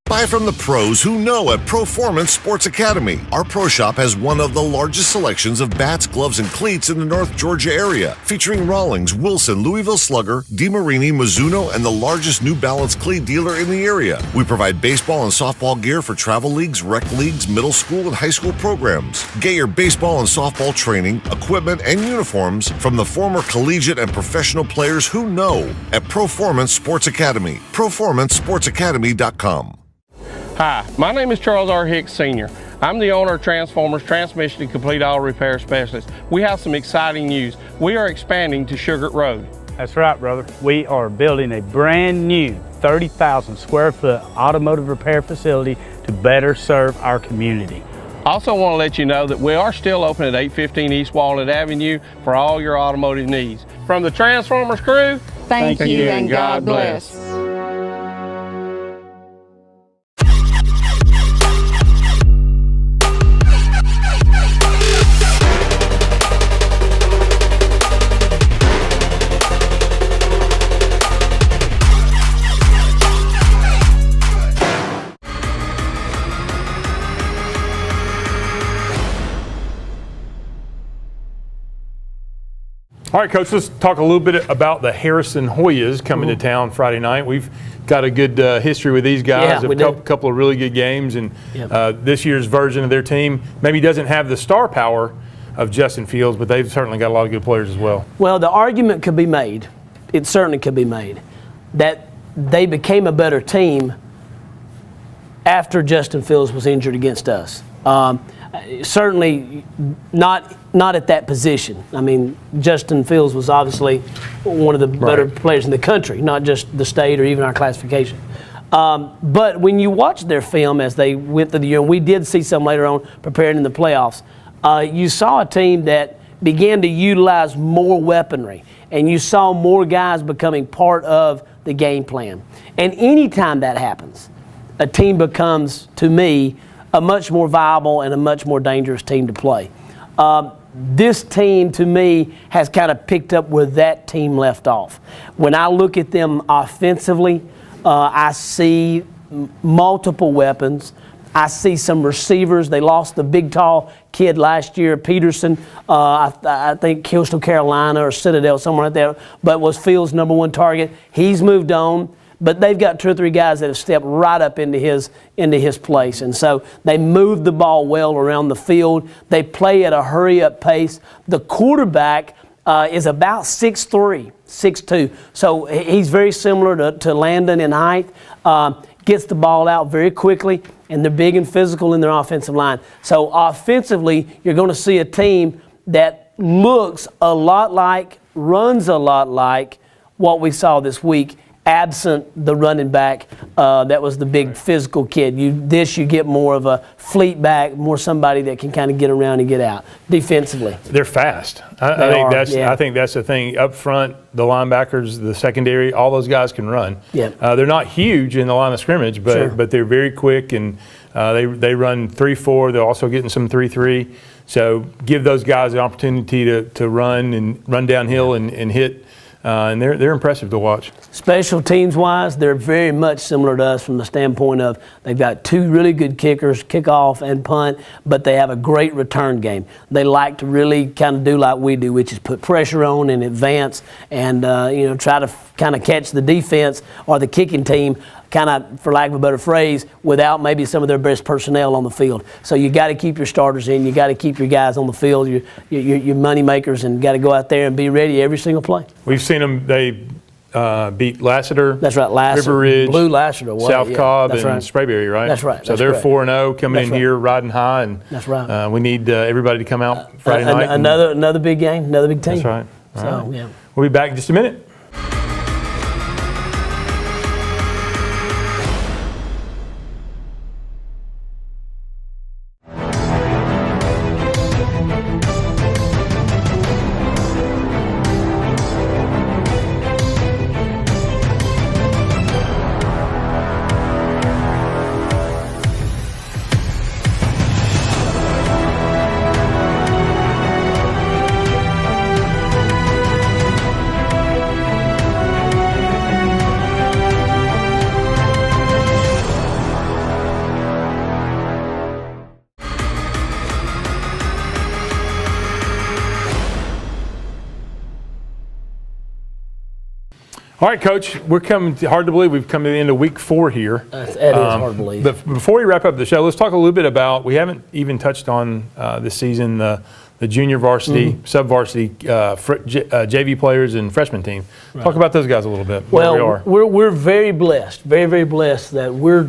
L: Buy from the pros who know at Performance Sports Academy. Our pro shop has one of the largest selections of bats, gloves, and cleats in the North Georgia area, featuring Rawlings, Wilson, Louisville Slugger, DeMarini, Mizuno, and the largest New Balance cleat dealer in the area. We provide baseball and softball gear for travel leagues, rec leagues, middle school, and high school programs. Get your baseball and softball training, equipment, and uniforms from the former collegiate and professional players who know at Performance Sports Academy. PerformanceSportsAcademy.com.
P: Hi, my name is Charles R. Hicks Sr. I'm the owner of Transformers Transmission and Complete Auto Repair Specialist. We have some exciting news. We are expanding to Sugar Road.
Q: That's right, brother. We are building a brand new 30,000 square foot automotive repair facility to better serve our community.
P: Also want to let you know that we are still open at 815 East Walnut Avenue for all your automotive needs. From the Transformers crew,
R: thank you and God bless.
A: All right, Coach, let's talk a little bit about the Harrison Hoyas coming to town Friday night. We've got a good history with these guys, a couple of really good games, and this year's version of their team maybe doesn't have the star power of Justin Fields, but they've certainly got a lot of good players as well.
G: Well, the argument could be made, it certainly could be made, that they became a better team after Justin Fields was injured against us. Certainly not at that position. I mean, Justin Fields was obviously one of the better players in the country, not just the state or even our classification. But when you watch their film as they went through the year, and we did see some later on preparing in the playoffs, you saw a team that began to utilize more weaponry. and you saw more guys becoming part of the game plan. And anytime that happens, a team becomes, to me, a much more viable and a much more dangerous team to play. This team, to me, has kind of picked up where that team left off. When I look at them offensively, I see multiple weapons. I see some receivers. They lost the big, tall kid last year, Peterson, I think Coastal Carolina or Citadel, somewhere right there, but was Fields' #1 target. He's moved on, but they've got 2 or 3 guys that have stepped right up into his place. And so they move the ball well around the field. They play at a hurry-up pace. The quarterback is about 6'3", 6'2". So he's very similar to Landon in height. Gets the ball out very quickly, and they're big and physical in their offensive line. So offensively, you're going to see a team that looks a lot like, runs a lot like what we saw this week, absent the running back that was the big physical kid. You get more of a fleet back, more somebody that can kind of get around and get out defensively.
A: They're fast. I think that's the thing. Up front, the linebackers, the secondary, all those guys can run.
G: Yeah.
A: They're not huge in the line of scrimmage, but they're very quick, and they run 3-4. They're also getting some 3-3. So give those guys the opportunity to run downhill and hit. And they're impressive to watch.
G: Special teams wise, they're very much similar to us from the standpoint of they've got 2 really good kickers, kickoff and punt, but they have a great return game. They like to really kind of do like we do, which is put pressure on and advance and try to kind of catch the defense or the kicking team, kind of, for lack of a better phrase, without maybe some of their best personnel on the field. So you got to keep your starters in. You got to keep your guys on the field, your money makers, and got to go out there and be ready every single play.
A: We've seen them. They beat Lassiter.
G: That's right, Lassiter.
A: River Ridge,
G: Blew Lassiter away.
A: South Cobb, and
G: right.
A: Sprayberry, right?
G: That's right.
A: So they're 4-0 coming in here riding high, and
G: that's right.
A: We need everybody to come out Friday night.
G: Another big game, another big team.
A: That's right.
G: All right. Yeah.
A: We'll be back in just a minute. All right, Coach, we're coming. Hard to believe we've come to the end of week 4 here.
G: It is hard to believe.
A: But before we wrap up the show, let's talk a little bit about. We haven't even touched on this season the junior varsity, sub-varsity, JV players and freshman team. Right. Talk about those guys a little bit.
G: Well, we're very blessed, very, very blessed that we're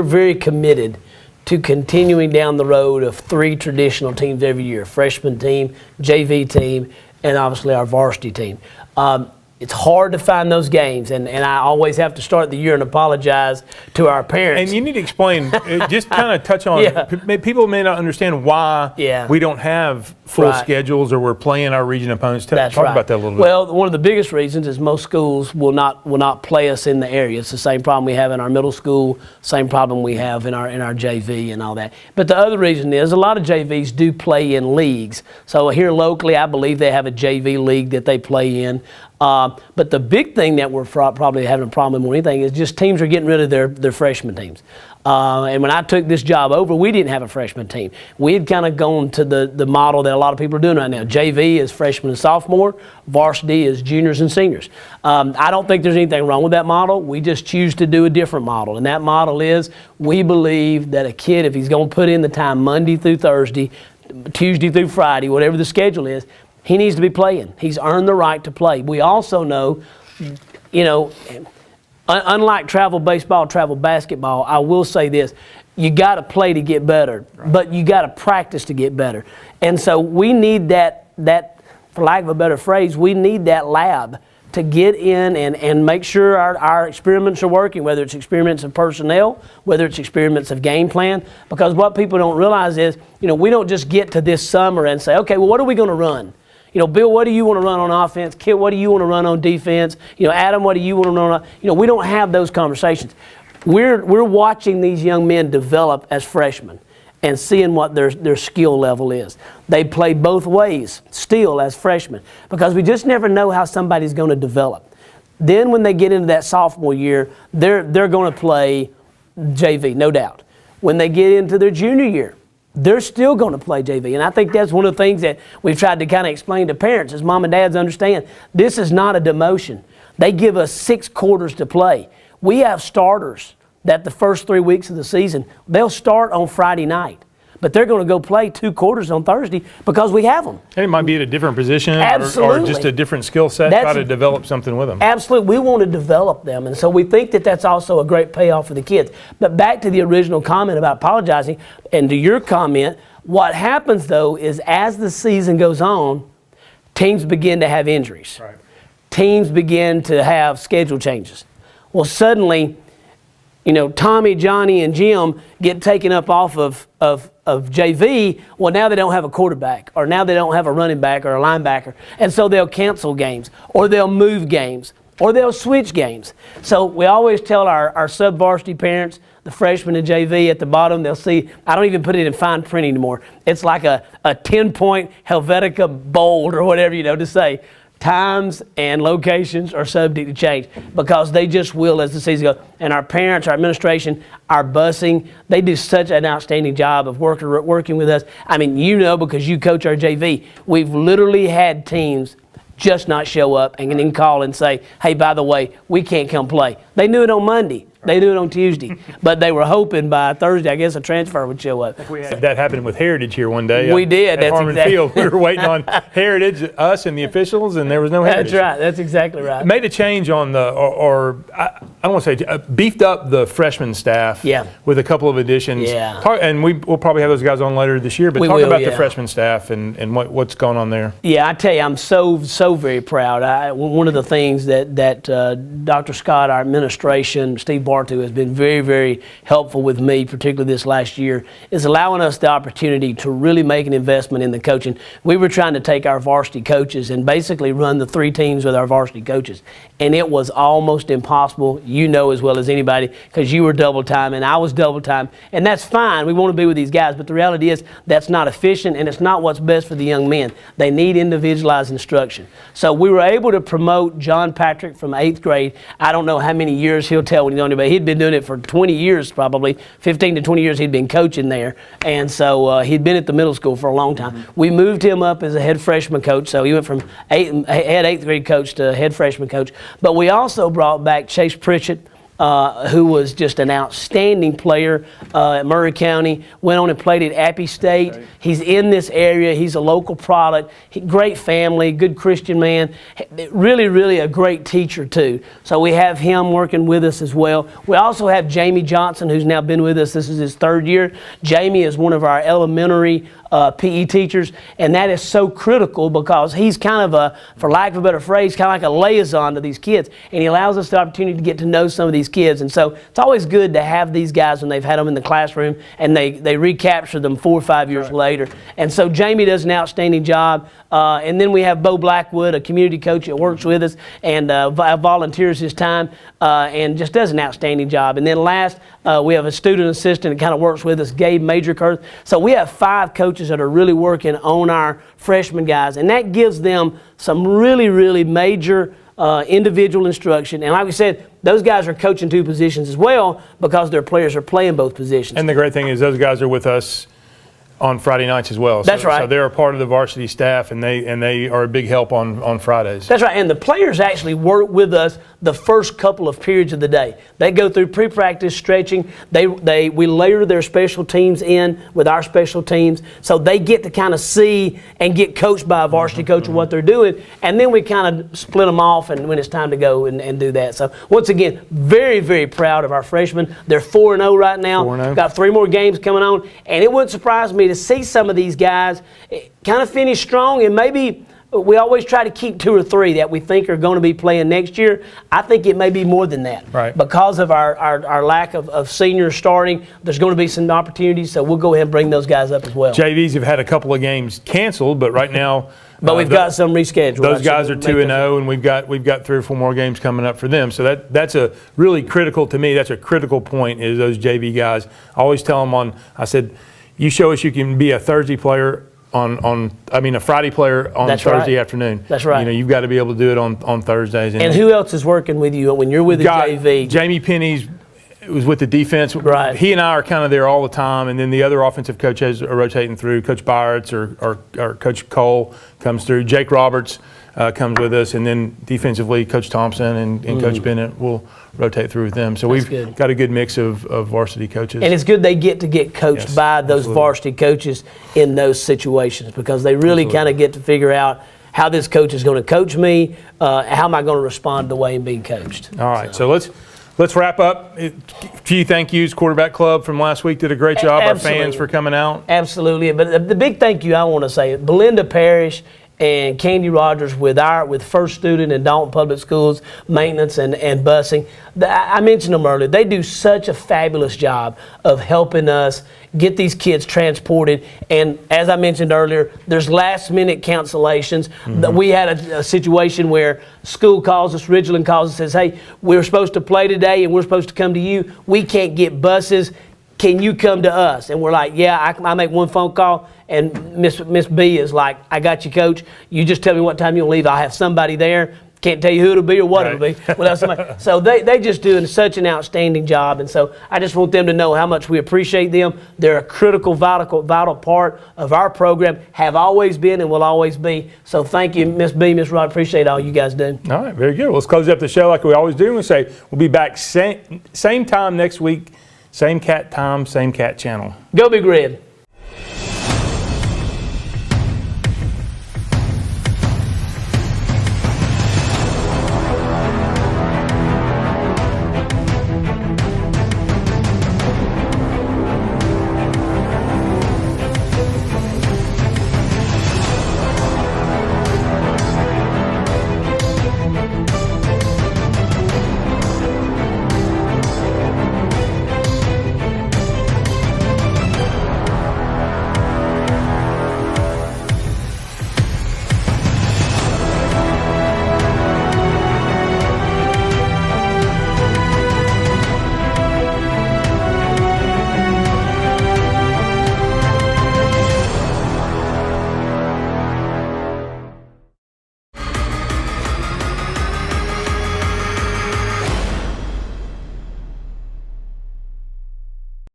G: very committed to continuing down the road of 3 traditional teams every year: freshman team, JV team, and obviously our varsity team. It's hard to find those games, and I always have to start the year and apologize to our parents.
A: And you need to explain, just kind of touch on, people may not understand why we don't have full schedules or we're playing our region opponents. Talk about that a little bit.
G: Well, one of the biggest reasons is most schools will not play us in the area. It's the same problem we have in our middle school, same problem we have in our JV and all that. But the other reason is a lot of JVs do play in leagues. So here locally, I believe they have a JV league that they play in. But the big thing that we're probably having a problem with more than anything is just teams are getting rid of their freshman teams. And when I took this job over, we didn't have a freshman team. We had kind of gone to the model that a lot of people are doing right now. JV is freshman and sophomore. Varsity is juniors and seniors. I don't think there's anything wrong with that model. We just choose to do a different model. And that model is we believe that a kid, if he's going to put in the time Monday through Thursday, Tuesday through Friday, whatever the schedule is, he needs to be playing. He's earned the right to play. We also know, unlike travel baseball, travel basketball, I will say this: you got to play to get better, but you got to practice to get better. And so we need that, for lack of a better phrase, we need that lab to get in and make sure our experiments are working, whether it's experiments of personnel, whether it's experiments of game plan. Because what people don't realize is, we don't just get to this summer and say, okay, well, what are we going to run? Bill, what do you want to run on offense? Kit, what do you want to run on defense? Adam, what do you want to run on? We don't have those conversations. We're watching these young men develop as freshmen and seeing what their skill level is. They play both ways still as freshmen because we just never know how somebody's going to develop. Then when they get into that sophomore year, they're going to play JV, no doubt. When they get into their junior year, they're still going to play JV. And I think that's one of the things that we've tried to kind of explain to parents is mom and dads understand this is not a demotion. They give us 6 quarters to play. We have starters that the first 3 weeks of the season, they'll start on Friday night. But they're going to go play 2 quarters on Thursday because we have them.
A: And it might be at a different position or just a different skill set, try to develop something with them.
G: Absolutely. We want to develop them. And so we think that that's also a great payoff for the kids. But back to the original comment about apologizing and to your comment, what happens, though, is as the season goes on, teams begin to have injuries.
A: Right.
G: Teams begin to have schedule changes. Well, suddenly, Tommy, Johnny, and Jim get taken up off of JV. Well, now they don't have a quarterback, or now they don't have a running back or a linebacker, and so they'll cancel games, or they'll move games, or they'll switch games. So we always tell our sub-varsity parents, the freshmen in JV at the bottom, they'll see, I don't even put it in fine print anymore. It's like a 10-point Helvetica bold or whatever, to say. Times and locations are subject to change because they just will as the season goes. And our parents, our administration, our busing, they do such an outstanding job of working with us. I mean, because you coach our JV, we've literally had teams just not show up and then call and say, hey, by the way, we can't come play. They knew it on Monday. They do it on Tuesday, but they were hoping by Thursday, I guess, a transfer would show up.
A: We had that happened with Heritage here one day.
G: We did.
A: At Harmon Field. We were waiting on Heritage, us and the officials, and there was no Heritage.
G: That's right. That's exactly right.
A: Made a change on the, I don't want to say, beefed up the freshman staff with a couple of additions.
G: Yeah.
A: And we'll probably have those guys on later this year, but talk about the freshman staff and what's going on there.
G: Yeah, I tell you, I'm so very proud. One of the things that Dr. Scott, our administration, Steve Bartu has been very, very helpful with me, particularly this last year, is allowing us the opportunity to really make an investment in the coaching. We were trying to take our varsity coaches and basically run the 3 teams with our varsity coaches, and it was almost impossible, as well as anybody, because you were double time and I was double time, and that's fine. We want to be with these guys, but the reality is that's not efficient and it's not what's best for the young men. They need individualized instruction. So we were able to promote John Patrick from 8th grade. I don't know how many years he'll tell when he's on it, but he'd been doing it for 20 years probably, 15 to 20 years he'd been coaching there, and so he'd been at the middle school for a long time. We moved him up as a head freshman coach, so he went from head 8th grade coach to head freshman coach. But we also brought back Chase Pritchett, who was just an outstanding player at Murray County, went on and played at Appy State. Right. He's in this area. He's a local product. Great family, good Christian man. Really, really a great teacher, too. So we have him working with us as well. We also have Jamie Johnson, who's now been with us. This is his 3rd year. Jamie is one of our elementary PE teachers, and that is so critical because he's kind of for lack of a better phrase, kind of like a liaison to these kids, and he allows us the opportunity to get to know some of these kids. And so it's always good to have these guys when they've had them in the classroom and they recapture them 4 or 5 years later. And so Jamie does an outstanding job. And then we have Bo Blackwood, a community coach that works with us and volunteers his time and just does an outstanding job. And then last, we have a student assistant that kind of works with us, Gabe Majorkirth. So we have 5 coaches that are really working on our freshman guys, and that gives them some really, really major individual instruction. And like we said, those guys are coaching 2 positions as well because their players are playing both positions.
A: And the great thing is those guys are with us on Friday nights as well.
G: That's right.
A: So they're a part of the varsity staff, and they are a big help on Fridays.
G: That's right. And the players actually work with us the first couple of periods of the day. They go through pre-practice, stretching. We layer their special teams in with our special teams, so they get to kind of see and get coached by a varsity coach of what they're doing, and then we kind of split them off and when it's time to go and do that. So once again, very, very proud of our freshmen. They're 4-0 right now.
A: 4-0.
G: Got 3 more games coming on, and it wouldn't surprise me to see some of these guys kind of finish strong, and maybe we always try to keep 2 or 3 that we think are going to be playing next year. I think it may be more than that.
A: Right.
G: Because of our lack of seniors starting, there's going to be some opportunities, so we'll go ahead and bring those guys up as well.
A: JVs have had a couple of games canceled, but right now
G: But we've got some rescheduled.
A: Those guys are 2-0, and we've got 3 or 4 more games coming up for them. So that's a really critical to me. That's a critical point. Is those JV guys? I always tell them I said, you show us you can be a Thursday player a Friday player on Thursday afternoon.
G: That's right.
A: You've got to be able to do it on Thursdays.
G: And who else is working with you when you're with the JV?
A: Jamie Penny's was with the defense.
G: Right.
A: He and I are kind of there all the time, and then the other offensive coaches are rotating through. Coach Byerts or Coach Cole comes through. Jake Roberts comes with us, and then defensively, Coach Thompson and Coach Bennett will rotate through with them. So we've got a good mix of varsity coaches.
G: And it's good they get coached by those varsity coaches in those situations, because they really kind of get to figure out how this coach is going to coach me, how am I going to respond to the way I'm being coached.
A: All right, so let's wrap up. A few thank yous. Quarterback Club from last week did a great job.
G: Absolutely.
A: Our fans for coming out.
G: Absolutely. But the big thank you I want to say, Belinda Parrish and Candy Rogers with First Student and Dalton Public Schools maintenance and busing. I mentioned them earlier. They do such a fabulous job of helping us get these kids transported. And as I mentioned earlier, there's last-minute cancellations. We had a situation where school calls us, Ridgeland calls us, says, hey, we're supposed to play today and we're supposed to come to you. We can't get buses. Can you come to us? And we're like, yeah, I make one phone call, and Miss B is like, I got you, Coach. You just tell me what time you'll leave. I'll have somebody there. Can't tell you who it'll be or what it'll be. We'll have somebody. So they just doing such an outstanding job, and so I just want them to know how much we appreciate them. They're a critical, vital part of our program, have always been and will always be. So thank you, Miss B, Miss Rod. Appreciate all you guys do.
A: All right, very good. Well, let's close up the show like we always do. And we say we'll be back same time next week. Same cat time, same cat channel.
G: Go Big Red.